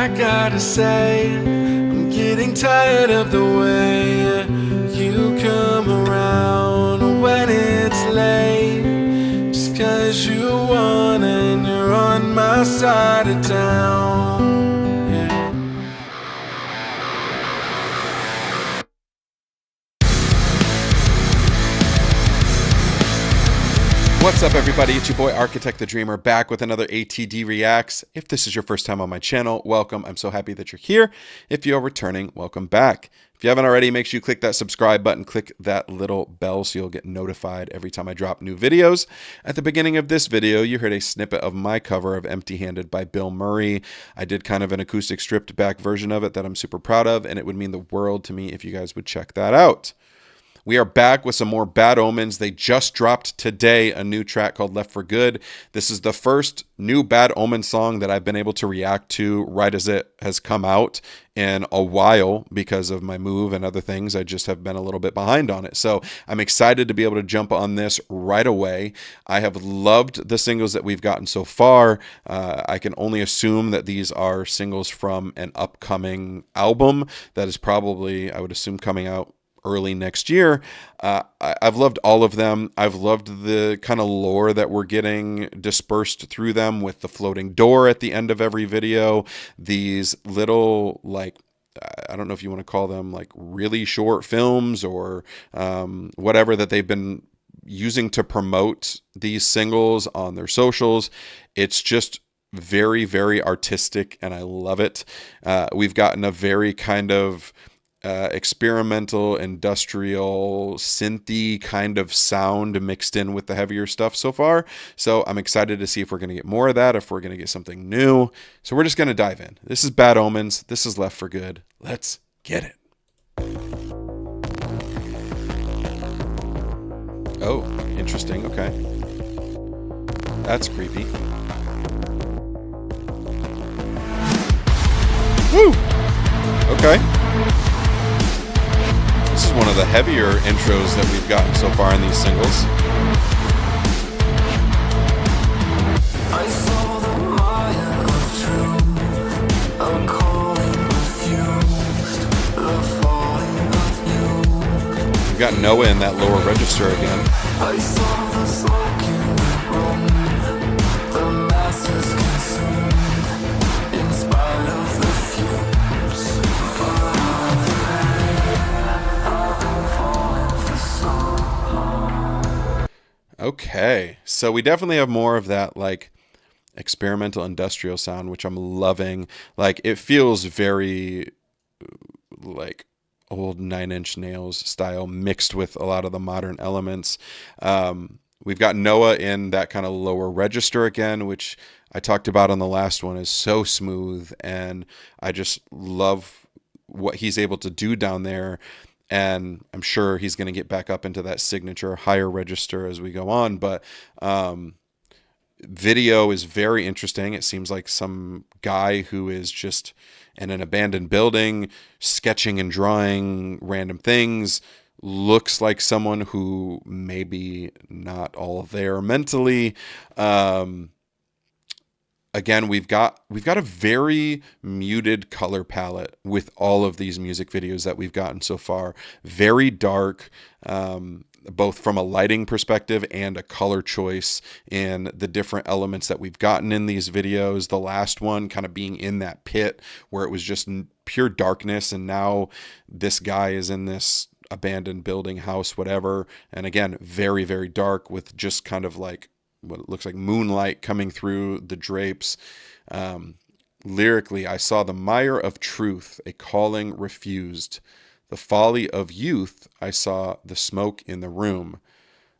I gotta say, I'm getting tired of the way you come around when it's late. Just 'cause you want and you're on my side of town. Yeah. What's up, everybody? It's your boy Architect the Dreamer, back with another ATD Reacts. If this is your first time on my channel, welcome. I'm so happy that you're here. If you're returning, welcome back. If you haven't already, make sure you click that subscribe button, click that little bell so you'll get notified every time I drop new videos. At the beginning of this video, you heard a snippet of my cover of Empty Handed by Bilmuri. I did kind of an acoustic stripped back version of it that I'm super proud of, and it would mean the world to me if you guys would check that out. We are back with some more Bad Omens. They just dropped today a new track called Left for Good. This is the first new Bad Omens song that I've been able to react to right as it has come out in a while because of my move and other things. I just have been a little bit behind on it. So I'm excited to be able to jump on this right away. I have loved the singles that we've gotten so far. I can only assume that these are singles from an upcoming album that is probably, I would assume, coming out early next year. I've loved all of them. I've loved the kind of lore that we're getting dispersed through them with the floating door at the end of every video. These little, like, I don't know if you want to call them like really short films or whatever that they've been using to promote these singles on their socials. It's just very, very artistic and I love it. We've gotten a very kind of experimental, industrial, synthy kind of sound mixed in with the heavier stuff so far. So I'm excited to see if we're going to get more of that, if we're going to get something new. So we're just going to dive in. This is Bad Omens. This is Left for Good. Let's get it. Oh, interesting. Okay. That's creepy. Woo! Okay. This is one of the heavier intros that we've gotten so far in these singles. I saw the mire of truth. I'm calling refused. The falling of you. We've got Noah in that lower register again. I saw the smoke in the room. The masses consumed. In spite of the fumes. Okay, so we definitely have more of that like experimental industrial sound, which I'm loving. Like it feels very like old Nine Inch Nails style mixed with a lot of the modern elements. We've got Noah in that kind of lower register again, which I talked about on the last one, is so smooth, and I just love what he's able to do down there. And I'm sure he's going to get back up into that signature higher register as we go on. But video is very interesting. It seems like some guy who is just in an abandoned building, sketching and drawing random things. Looks like someone who maybe not all there mentally. Again, we've got a very muted color palette with all of these music videos that we've gotten so far. Very dark, both from a lighting perspective and a color choice in the different elements that we've gotten in these videos. The last one kind of being in that pit where it was just pure darkness, and now this guy is in this abandoned building, house, whatever. And again, very, very dark with just kind of like what looks like moonlight coming through the drapes. Lyrically, I saw the mire of truth, a calling refused. The folly of youth, I saw the smoke in the room.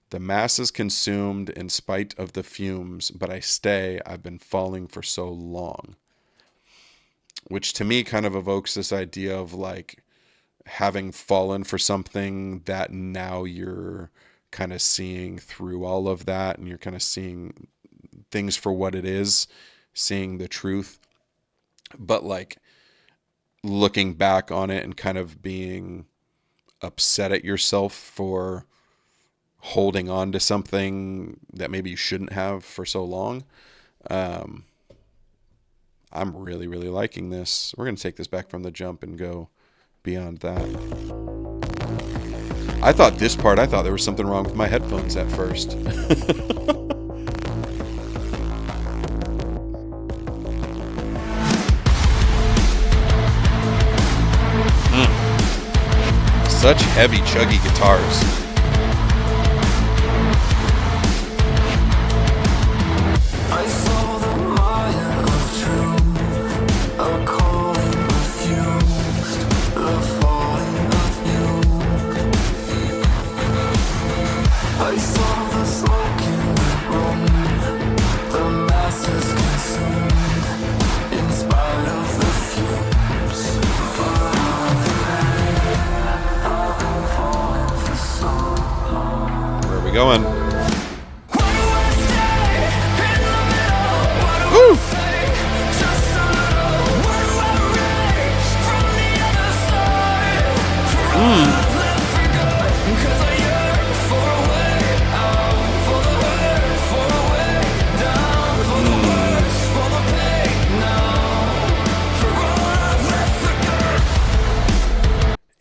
The masses consumed in spite of the fumes, but I stay, I've been falling for so long. Which to me kind of evokes this idea of like having fallen for something that now you're kind of seeing through all of that, and you're kind of seeing things for what it is, seeing the truth, but like looking back on it and kind of being upset at yourself for holding on to something that maybe you shouldn't have for so long. I'm really, really liking this. We're going to take this back from the jump and go beyond that. I thought there was something wrong with my headphones at first. Such heavy, chuggy guitars. I saw the mire of truth, a calling refused, the falling of you. I saw the smoke in the room, the masses consumed, in spite of the fumes. Where are we going?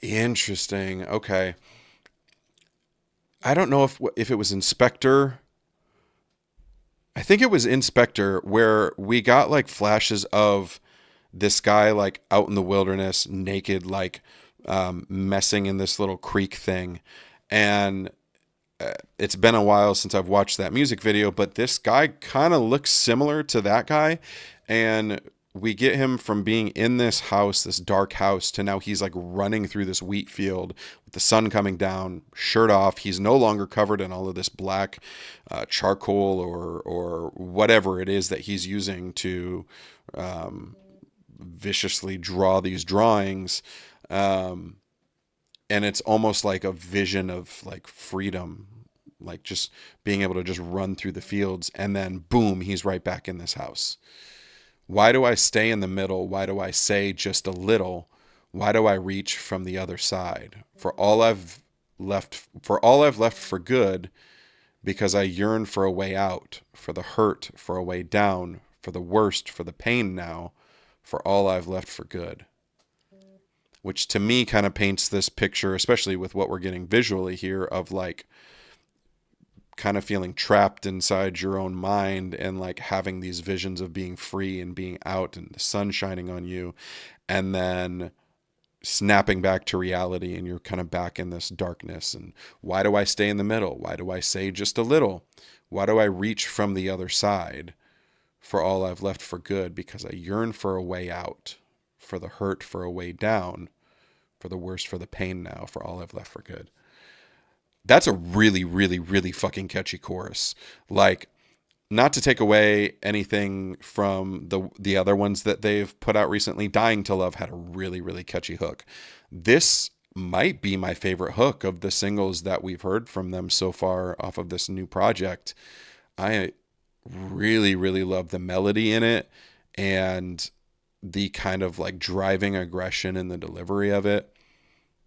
Interesting. Okay. I don't know if it was Inspector. I think it was Inspector where we got like flashes of this guy like out in the wilderness, naked, like messing in this little creek thing. And it's been a while since I've watched that music video, but this guy kind of looks similar to that guy. And we get him from being in this house, this dark house, to now he's like running through this wheat field with the sun coming down, shirt off. He's no longer covered in all of this black charcoal or whatever it is that he's using to viciously draw these drawings. And it's almost like a vision of like freedom, like just being able to just run through the fields, and then boom, he's right back in this house. Why do I stay in the middle? Why do I say just a little? Why do I reach from the other side? For all I've left for good, because I yearn for a way out, for the hurt, for a way down, for the worst, for the pain now, for all I've left for good. Which to me kind of paints this picture, especially with what we're getting visually here, of like kind of feeling trapped inside your own mind and like having these visions of being free and being out and the sun shining on you, and then snapping back to reality and you're kind of back in this darkness. And why do I stay in the middle? Why do I say just a little? Why do I reach from the other side? For all I've left for good, because I yearn for a way out, for the hurt, for a way down, for the worst, for the pain now, for all I've left for good. That's a really, really, really fucking catchy chorus. Like, not to take away anything from the other ones that they've put out recently. Dying to Love had a really, really catchy hook. This might be my favorite hook of the singles that we've heard from them so far off of this new project. I really, really love the melody in it and the kind of like driving aggression in the delivery of it.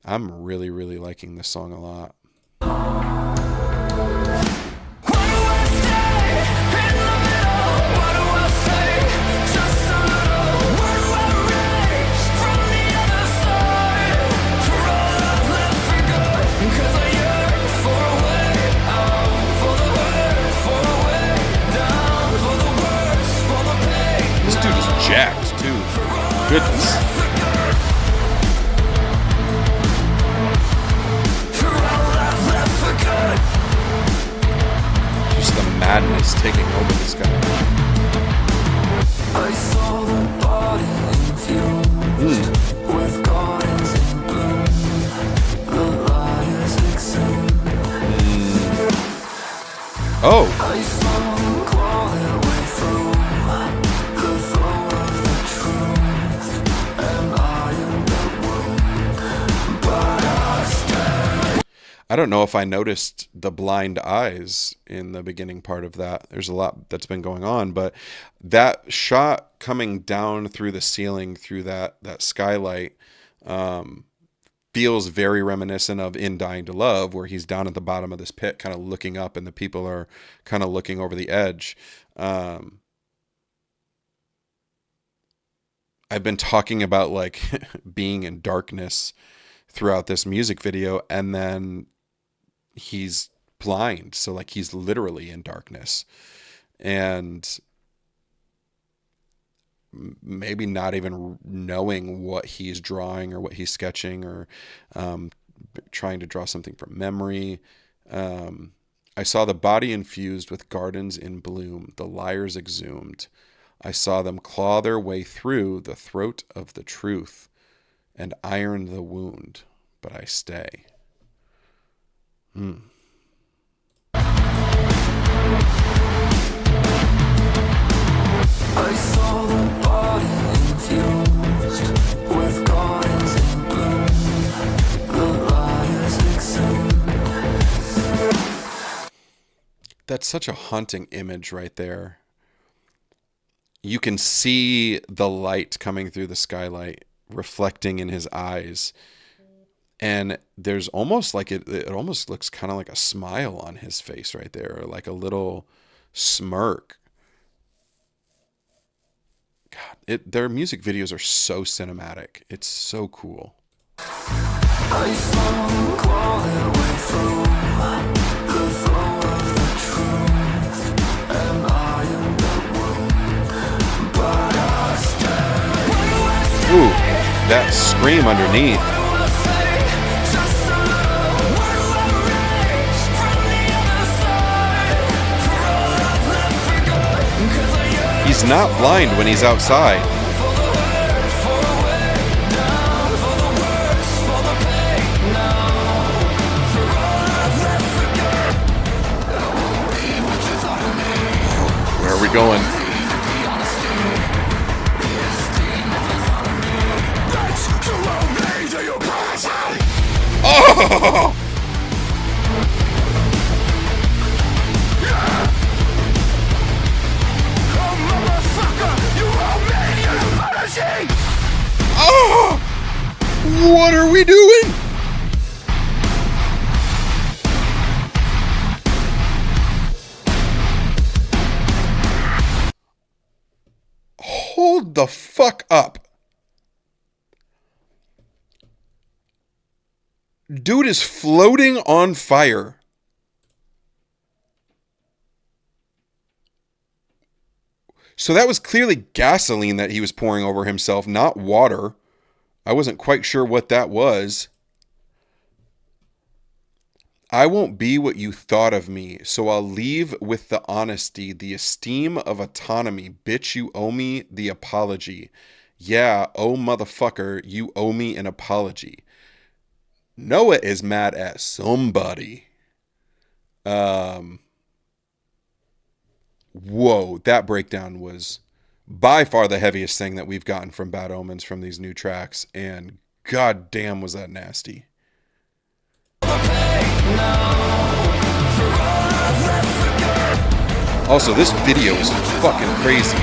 I'm really, really liking this song a lot. This dude is jacked too. Goodness. Just the madness taking over this guy. I saw the body infused with gardens in bloom, the liars exhumed. Oh. I saw them claw their way through the throat of the truth, and I am the wound, but I stand. I don't know if I noticed the blind eyes in the beginning part of that. There's a lot that's been going on, but that shot coming down through the ceiling, through that skylight, feels very reminiscent of In Dying to Love, where he's down at the bottom of this pit kind of looking up and the people are kind of looking over the edge. I've been talking about like being in darkness throughout this music video, and then he's blind, so like he's literally in darkness, and maybe not even knowing what he's drawing or what he's sketching, or trying to draw something from memory. I saw the body infused with gardens in bloom, the liars exhumed. I saw them claw their way through the throat of the truth and iron the wound, but I stay. I saw the body infused with gardens in bloom, the liars exhumed. That's such a haunting image right there. You can see the light coming through the skylight reflecting in his eyes. And there's almost like it almost looks kind of like a smile on his face right there, or like a little smirk. God, their music videos are so cinematic. It's so cool. I saw them claw their way through the throat of the truth, and I am the wound, but I stay. Ooh, that scream underneath. He's not blind when he's outside. Where are we going? Oh! Oh! What are we doing? Hold the fuck up. Dude is floating on fire. So that was clearly gasoline that he was pouring over himself, not water. I wasn't quite sure what that was. I won't be what you thought of me, so I'll leave with the honesty, the esteem of autonomy. Bitch, you owe me the apology. Yeah, oh motherfucker, you owe me an apology. Noah is mad at somebody. Whoa, that breakdown was by far the heaviest thing that we've gotten from Bad Omens from these new tracks, and god damn was that nasty. Also, this video is fucking crazy.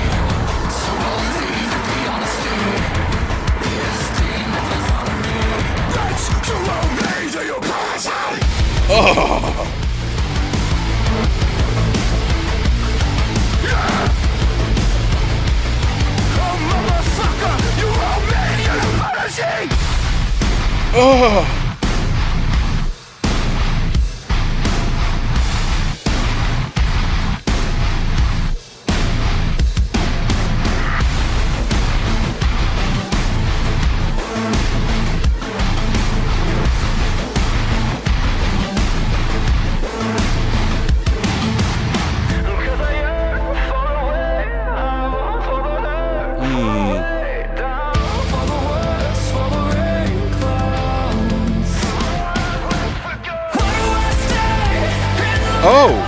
Oh. Oh. Oh!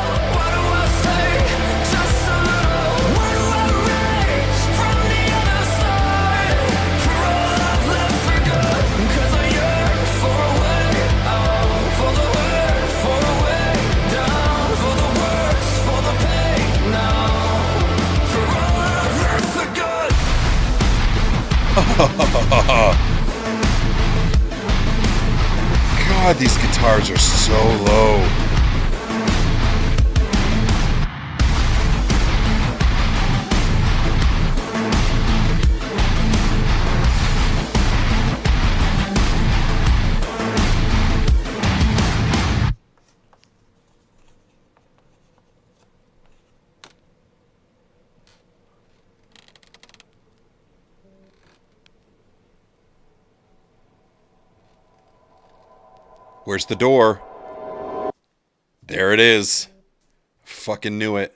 God, these guitars are so low. Where's the door? There it is. Fucking knew it.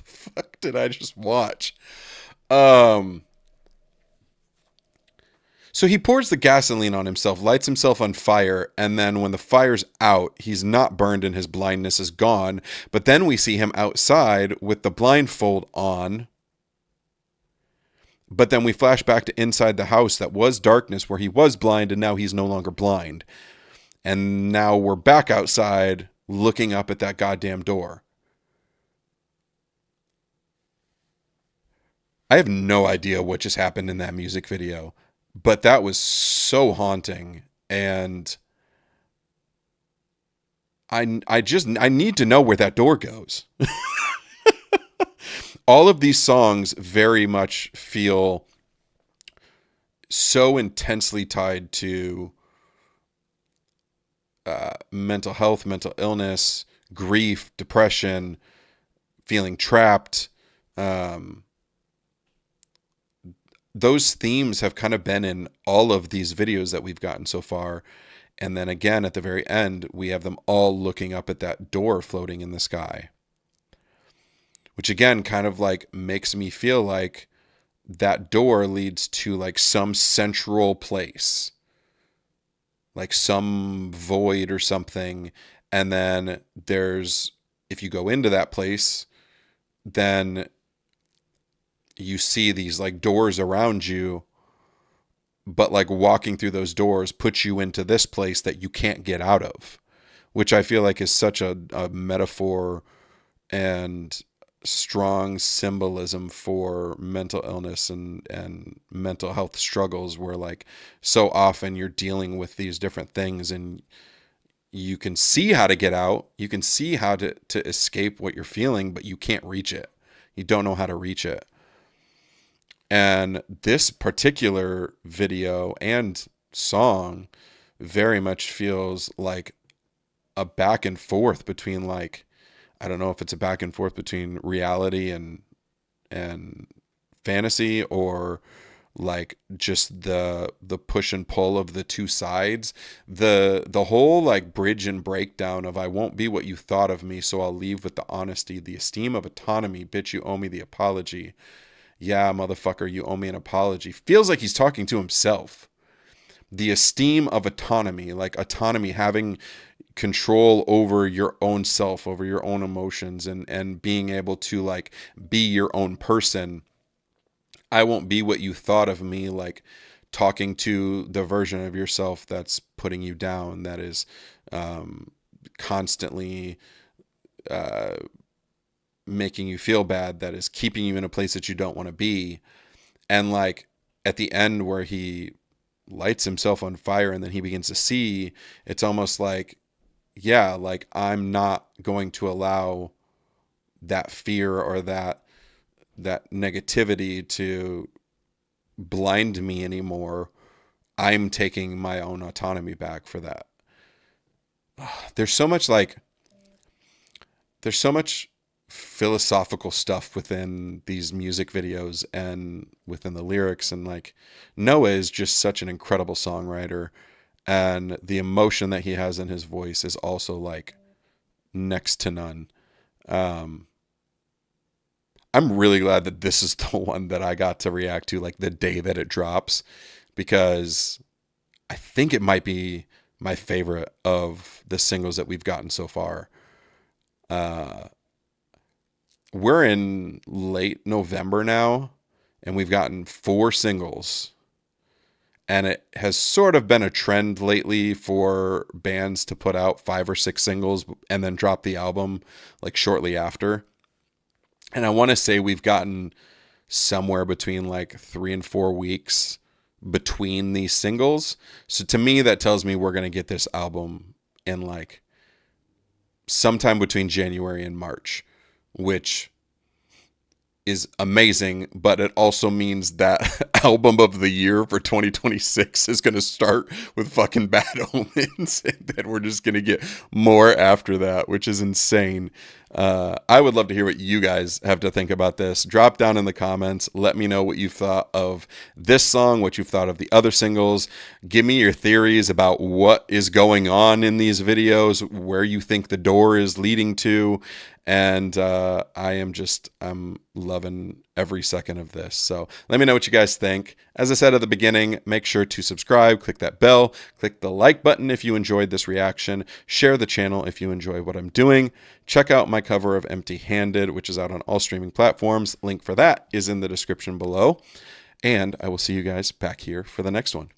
Fuck did I just watch? Um So he pours the gasoline on himself, lights himself on fire, and then when the fire's out, he's not burned and his blindness is gone. But then we see him outside with the blindfold on. But then we flash back to inside the house that was darkness where he was blind and now he's no longer blind. And now we're back outside looking up at that goddamn door. I have no idea what just happened in that music video, but that was so haunting. And I need to know where that door goes. All of these songs very much feel so intensely tied to mental health, mental illness, grief, depression, feeling trapped. Those themes have kind of been in all of these videos that we've gotten so far. And then again, at the very end, we have them all looking up at that door floating in the sky. Which again, kind of like makes me feel like that door leads to like some central place, like some void or something. And then if you go into that place, then you see these like doors around you, but like walking through those doors puts you into this place that you can't get out of, which I feel like is such a metaphor and strong symbolism for mental illness and mental health struggles, where like so often you're dealing with these different things and you can see how to get out, you can see how to escape what you're feeling, but you can't reach it. You don't know how to reach it. And this particular video and song very much feels like a back and forth between like, I don't know if it's a back and forth between reality and fantasy, or like just the push and pull of the two sides. The whole like bridge and breakdown of I won't be what you thought of me, so I'll leave with the honesty, the esteem of autonomy, bitch, you owe me the apology. Yeah, motherfucker, you owe me an apology. Feels like he's talking to himself. The esteem of autonomy, like autonomy, having control over your own self, over your own emotions, and being able to like be your own person. I won't be what you thought of me, like talking to the version of yourself that's putting you down, that is constantly making you feel bad, that is keeping you in a place that you don't want to be. And like at the end where he lights himself on fire and then he begins to see, it's almost like, yeah, like I'm not going to allow that fear or that negativity to blind me anymore. I'm taking my own autonomy back for that. There's so much philosophical stuff within these music videos and within the lyrics, and like Noah is just such an incredible songwriter, and the emotion that he has in his voice is also like next to none. I'm really glad that this is the one that I got to react to like the day that it drops, because I think it might be my favorite of the singles that we've gotten so far. We're in late November now, and we've gotten 4 singles. And it has sort of been a trend lately for bands to put out 5 or 6 singles and then drop the album like shortly after. And I want to say we've gotten somewhere between like 3 and 4 weeks between these singles. So to me, that tells me we're going to get this album in like sometime between January and March. which is amazing, but it also means that album of the year for 2026 is going to start with fucking Bad Omens, and then we're just going to get more after that, which is insane. I would love to hear what you guys have to think about this. Drop down in the comments. Let me know what you thought of this song, what you've thought of the other singles. Give me your theories about what is going on in these videos, where you think the door is leading to. And I'm loving every second of this. So let me know what you guys think. As I said at the beginning, make sure to subscribe, click that bell, click the like button if you enjoyed this reaction, share the channel if you enjoy what I'm doing. Check out my cover of Empty Handed, which is out on all streaming platforms. Link for that is in the description below. And I will see you guys back here for the next one.